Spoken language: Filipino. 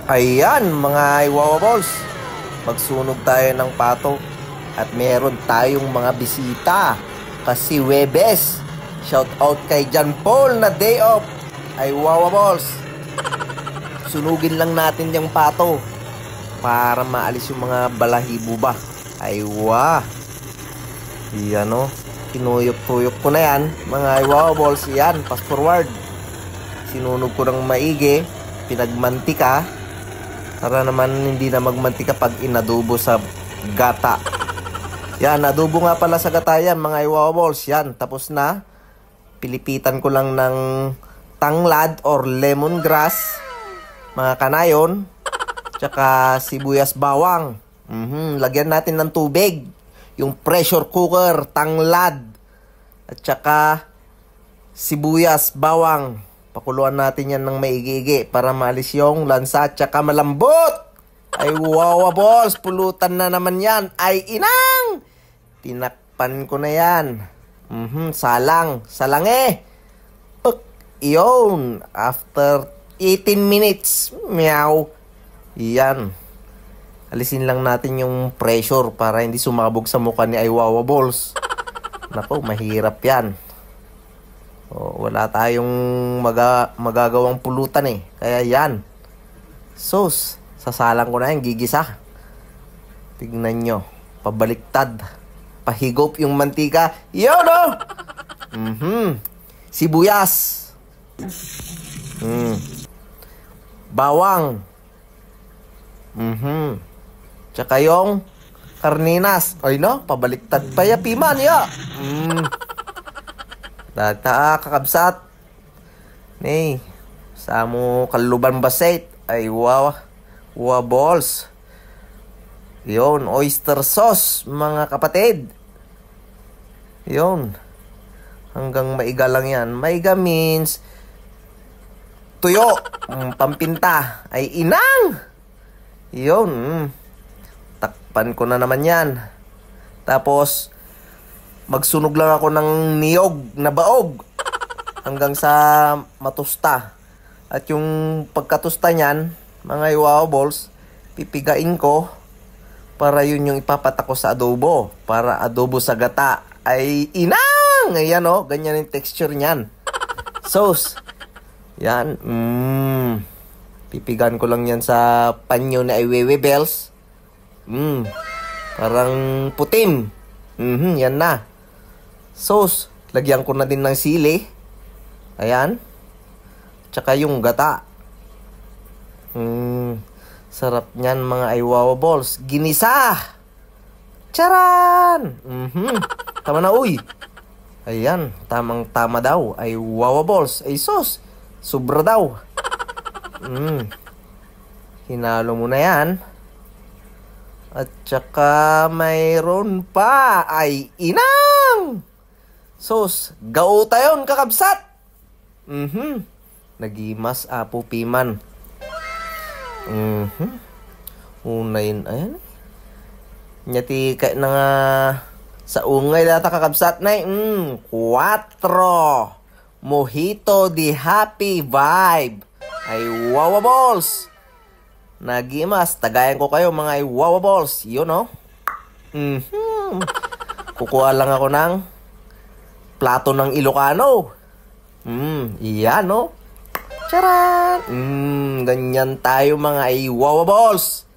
Ayan mga Iwawa Balls, magsunog tayo ng pato at meron tayong mga bisita kasi Webes. Shout out kay John Paul na day off. Iwawa Balls, sunugin lang natin yung pato para maalis yung mga balahibo ba. Aywa, yan o, tinuyok-tuyok ko na yan mga Iwawa Balls. Yan, fast forward, sinunog ko ng maigi, pinagmantika para naman hindi na magmantika pag inadobo sa gata. Yan, adobo nga pala sa gata yan mga Iwawa Balls. Yan, tapos na. Pilipitan ko lang ng tanglad or lemongrass, mga kanayon, tsaka sibuyas bawang. Lagyan natin ng tubig, yung pressure cooker, tanglad, at tsaka sibuyas bawang. Pakuluan natin yan ng maigi-igi para maalis yung lansa at tsaka malambot. Ay Wawa Balls, pulutan na naman yan. Ay inang! Tinakpan ko na yan. Salang. Iyon. After 18 minutes. Meow. Yan. Alisin lang natin yung pressure para hindi sumabog sa mukha ni Iwawa Balls. Naku, mahirap yan. Wala tayong magagawang pulutan eh. Kaya yan. Sus, sasalang ko na yan, gigisa. Tignan nyo, pabaliktad. Pahigop yung mantika. Yun o! Sibuyas. Bawang. Tsaka yung karninas. Ay no, pabaliktad pa ya, piman ya. Data kakabsat. Nay, sa mo kaluban baset. Ay wow. Wow balls. Yon, oyster sauce mga kapatid. Yon. Hanggang maiga lang yan. Maiga means tuyo. Pampinta. Ay inang. Yon. Takpan ko na naman yan. Tapos magsunog lang ako ng niyog na baog hanggang sa matusta. At yung pagkatusta niyan, mga Iwawa Balls, pipigain ko para yun yung ipapatako sa adobo. Para adobo sa gata. Ay inang! Ayan o, ganyan yung texture niyan. Sauce. Yan. Pipigan ko lang yan sa panyo na Iwewe Bells. Parang putim. Yan na. Sauce, lagyan ko na din ng sili. Ayan. Tsaka yung gata. Sarap niyan mga Iwawa Balls. Ginisa. Charan! Tama na uy. Ayan, tamang tama daw. Iwawa Balls. Ay sus, sobra daw. Hinalo mo na yan. At tsaka mayroon pa. Ay inang! Sus, gauta yun kakabsat. Nagimas apo piman. Unayin, ayan. Nyati kay na nga sa ungay data kakabsat na 4 mojito di happy vibe. Ay Wawa Balls. Nagimas, tagayan ko kayo mga Iwawa Balls. Yun o. Kukuha lang ako ng plato ng Ilocano. Iyan o. Charan! Ganyan tayo mga Iwawa Balls.